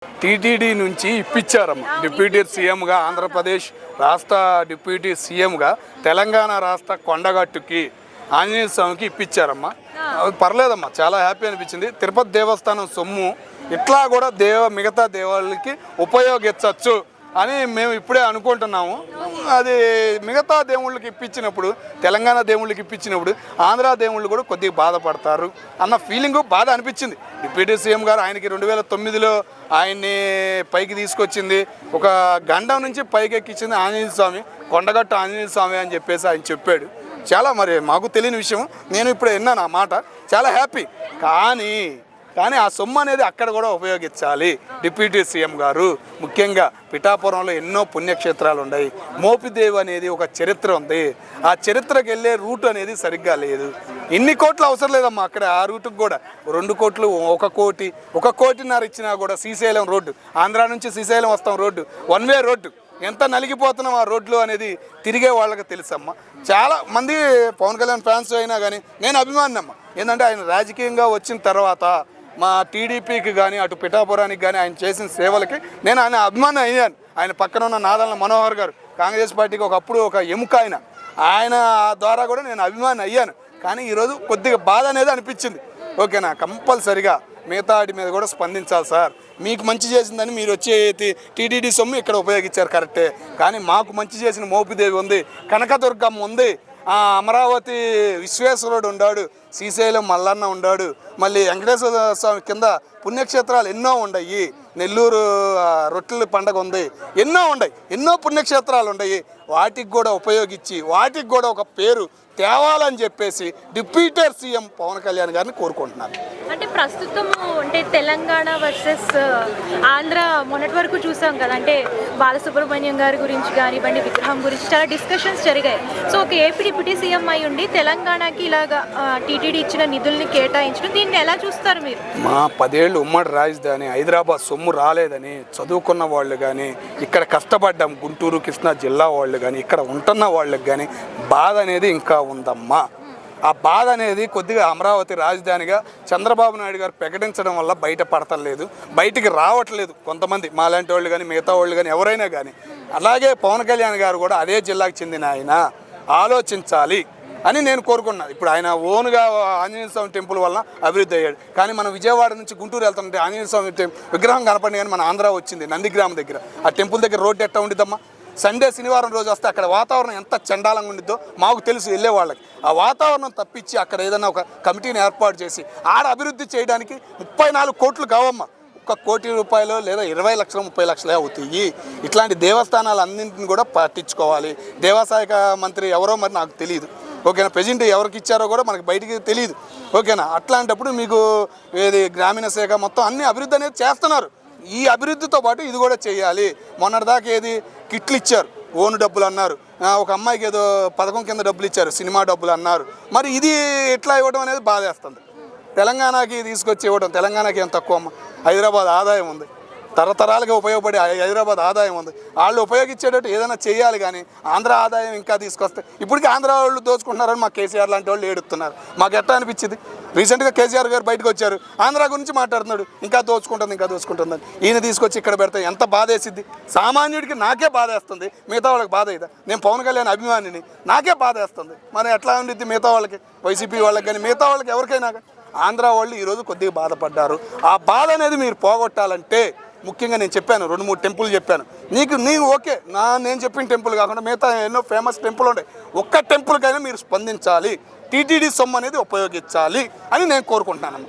TTD నుంచి ఇప్పించారమ్మ deputy సీఎంగా, ఆంధ్రప్రదేశ్ రాష్ట్ర డిప్యూటీ సీఎంగా తెలంగాణ రాష్ట్ర కొండగట్టుకి ఆంజనేయ స్వామికి ఇప్పించారమ్మా. పర్లేదమ్మా, చాలా హ్యాపీ అనిపించింది. తిరుపతి దేవస్థానం సొమ్ము ఇట్లా కూడా మిగతా దేవాలకి ఉపయోగించవచ్చు అని మేము ఇప్పుడే అనుకుంటున్నాము. అది మిగతా దేవుళ్ళకి ఇప్పించినప్పుడు, తెలంగాణ దేవుళ్ళకి ఇప్పించినప్పుడు ఆంధ్ర దేవుళ్ళు కూడా కొద్దిగా బాధపడతారు అన్న ఫీలింగు బాధ అనిపించింది. డిప్యూటీ సీఎం గారు ఆయనకి 2009లో ఆయన్ని పైకి తీసుకొచ్చింది, ఒక గండం నుంచి పైకి ఎక్కించింది ఆంజనేయ స్వామి, కొండగట్టు ఆంజనేయ స్వామి అని చెప్పేసి ఆయన చెప్పాడు. చాలా మరి మాకు తెలియని విషయం, నేను ఇప్పుడు విన్నాను ఆ మాట, చాలా హ్యాపీ. కానీ ఆ సొమ్ము అనేది అక్కడ కూడా ఉపయోగించాలి డిప్యూటీ సీఎం గారు. ముఖ్యంగా పిఠాపురంలో ఎన్నో పుణ్యక్షేత్రాలు ఉన్నాయి. మోపిదేవి అనేది ఒక చరిత్ర ఉంది, ఆ చరిత్రకి వెళ్ళే రూట్ అనేది సరిగ్గా లేదు. ఇన్ని కోట్లు అవసరం లేదమ్మా అక్కడ, ఆ రూట్కి కూడా 2 కోట్లు, 1 కోటిన్నర ఇచ్చినా కూడా శ్రీశైలం రోడ్డు, ఆంధ్ర నుంచి శ్రీశైలం వస్తాం రోడ్డు, 1 వే రోడ్డు, ఎంత నలిగిపోతున్నాం ఆ రోడ్లు అనేది తిరిగే వాళ్ళకి తెలుసమ్మా. చాలా మంది పవన్ కళ్యాణ్ ఫ్యాన్స్ అయినా కానీ నేను అభిమానమ్మా. ఏంటంటే ఆయన రాజకీయంగా వచ్చిన తర్వాత మా టీడీపీకి కానీ అటు పిఠాపురానికి కానీ ఆయన చేసిన సేవలకి నేను ఆయన అభిమానం అయ్యాను. ఆయన పక్కన ఉన్న నాదెళ్ల మనోహర్ గారు కాంగ్రెస్ పార్టీకి ఒకప్పుడు ఒక ఎముక, ఆయన ద్వారా కూడా నేను అభిమానం అయ్యాను. కానీ ఈరోజు కొద్దిగా బాధ అనేది అనిపించింది. ఓకేనా, కంపల్సరిగా మిగతా వాటి మీద కూడా స్పందించాలి సార్. మీకు మంచి చేసిందని మీరు వచ్చే టీటీడీ సొమ్ము ఇక్కడ ఉపయోగించారు కరెక్టే, కానీ మాకు మంచి చేసిన మోపిదేవి ఉంది, కనకదుర్గమ్మ ఉంది, అమరావతి విశ్వేశ్వరుడు ఉన్నాడు, శ్రీశైలం మల్లన్న ఉన్నాడు, మళ్ళీ వెంకటేశ్వర స్వామి కింద పుణ్యక్షేత్రాలు ఎన్నో ఉన్నాయి, నెల్లూరు రొట్టెల పండగ ఉంది, ఎన్నో పుణ్యక్షేత్రాలు ఉన్నాయి. వాటికి కూడా ఉపయోగించి వాటికి కూడా ఒక పేరు తేవాలని చెప్పేసి డిప్యూటీ సీఎం పవన్ కళ్యాణ్ గారిని కోరుకుంటున్నాను. అంటే ప్రస్తుతము అంటే తెలంగాణ వర్సెస్ ఆంధ్ర మొన్నటి వరకు చూసాం కదా, అంటే బాలసుబ్రహ్మణ్యం గారి గురించి కానివ్వండి, విగ్రహం గురించి చాలా డిస్కషన్స్ జరిగాయి. సో ఒక ఏపీ డిప్యూటీ సీఎం అయి ఉండి తెలంగాణకి ఇలాగా టీటీడీ ఇచ్చిన నిధుల్ని కేటాయించడం, దీన్ని ఎలా చూస్తారు మీరు? మా 10 ఏళ్ళు ఉమ్మడి రాజధాని హైదరాబాద్ సొమ్ము రాలేదని చదువుకున్న వాళ్ళు కానీ, ఇక్కడ కష్టపడ్డాం గుంటూరు కృష్ణా జిల్లా వాళ్ళు కానీ, ఇక్కడ ఉంటున్న వాళ్ళకి కానీ బాధ అనేది ఇంకా ఉందమ్మా. ఆ బాధ అనేది కొద్దిగా అమరావతి రాజధానిగా చంద్రబాబు నాయుడు గారు ప్రకటించడం వల్ల బయటపడతలేదు, బయటికి రావట్లేదు కొంతమంది, మాలాంటి వాళ్ళు కానీ మిగతా వాళ్ళు కానీ ఎవరైనా కానీ. అలాగే పవన్ కళ్యాణ్ గారు కూడా అదే జిల్లాకు చెందిన ఆయన ఆలోచించాలి అని నేను కోరుకున్నాను. ఇప్పుడు ఆయన ఓన్గా ఆంజనేయ స్వామి టెంపుల్ వల్ల అభివృద్ధి అయ్యాడు, కానీ మనం విజయవాడ నుంచి గుంటూరు వెళ్తుంటే ఆంజనేయ స్వామి విగ్రహం కనపడింది, కానీ మన ఆంధ్ర వచ్చింది నందిగ్రామం దగ్గర, ఆ టెంపుల్ దగ్గర రోడ్డు ఎట్టా ఉండిద్దమ్మా. సండే శనివారం రోజు వస్తే అక్కడ వాతావరణం ఎంత చండాలంగా ఉండిద్దో మాకు తెలుసు, వెళ్ళే వాళ్ళకి. ఆ వాతావరణం తప్పించి అక్కడ ఏదైనా ఒక కమిటీని ఏర్పాటు చేసి ఆడ అభివృద్ధి చేయడానికి 34 కోట్లు కావమ్మా. 1 కోటి రూపాయలు లేదా 20 లక్షలు 30 లక్షలే అవుతాయి. ఇట్లాంటి దేవస్థానాలు అన్నింటిని కూడా పట్టించుకోవాలి. దేవాశాఖ మంత్రి ఎవరో మరి నాకు తెలియదు, ఓకేనా, ప్రెజెంట్ ఎవరికి ఇచ్చారో కూడా మనకి బయటికి తెలియదు, ఓకేనా. అట్లాంటప్పుడు మీకు ఏది గ్రామీణ శాఖ మొత్తం అన్ని అభివృద్ధి అనేది చేస్తున్నారు. ఈ అభివృద్ధితో పాటు ఇది కూడా చేయాలి. మొన్నటిదాకా ఏది కిట్లు ఇచ్చారు, ఓను డబ్బులు అన్నారు, ఒక అమ్మాయికి ఏదో పథకం కింద డబ్బులు ఇచ్చారు, సినిమా డబ్బులు అన్నారు. మరి ఇది ఎట్లా ఇవ్వడం అనేది బాధేస్తుంది. తెలంగాణకి తీసుకొచ్చి ఇవ్వడం, తెలంగాణకి ఏం తక్కువ అమ్మ, హైదరాబాద్ ఆదాయం ఉంది, తరతరాలుగా ఉపయోగపడే హైదరాబాద్ ఆదాయం ఉంది, వాళ్ళు ఉపయోగించేటట్టు ఏదైనా చేయాలి. కానీ ఆంధ్ర ఆదాయం ఇంకా తీసుకొస్తే, ఇప్పటికీ ఆంధ్ర వాళ్ళు దోచుకుంటున్నారని మాకు కేసీఆర్ లాంటి వాళ్ళు ఏడుస్తున్నారు. మాకు ఎట్లా అనిపించింది, రీసెంట్గా కేసీఆర్ గారు బయటకు వచ్చారు, ఆంధ్ర గురించి మాట్లాడుతున్నాడు, ఇంకా దోచుకుంటుందని. ఈయన తీసుకొచ్చి ఇక్కడ పెడితే ఎంత బాధ వేసిద్ది. సామాన్యుడికి నాకే బాధ వేస్తుంది, మిగతా వాళ్ళకి బాధ అవుతా. నేను పవన్ కళ్యాణ్ అభిమానిని, నాకే బాధ వేస్తుంది. మరి ఎట్లా ఉండిద్ది మిగతా వాళ్ళకి, వైసీపీ వాళ్ళకి కానీ మిగతా వాళ్ళకి ఎవరికైనా. ఆంధ్ర వాళ్ళు ఈరోజు కొద్దిగా బాధపడ్డారు. ఆ బాధ అనేది మీరు పోగొట్టాలంటే ముఖ్యంగా నేను చెప్పాను, 2-3 టెంపుల్ చెప్పాను. నీకు ఓకే, నేను చెప్పిన టెంపుల్ కాకుండా మిగతా ఎన్నో ఫేమస్ టెంపుల్ ఉంటాయి. ఒక్క టెంపుల్కైనా మీరు స్పందించాలి, టీటీడీ సొమ్ము అనేది ఉపయోగించాలి అని నేను కోరుకుంటున్నాను.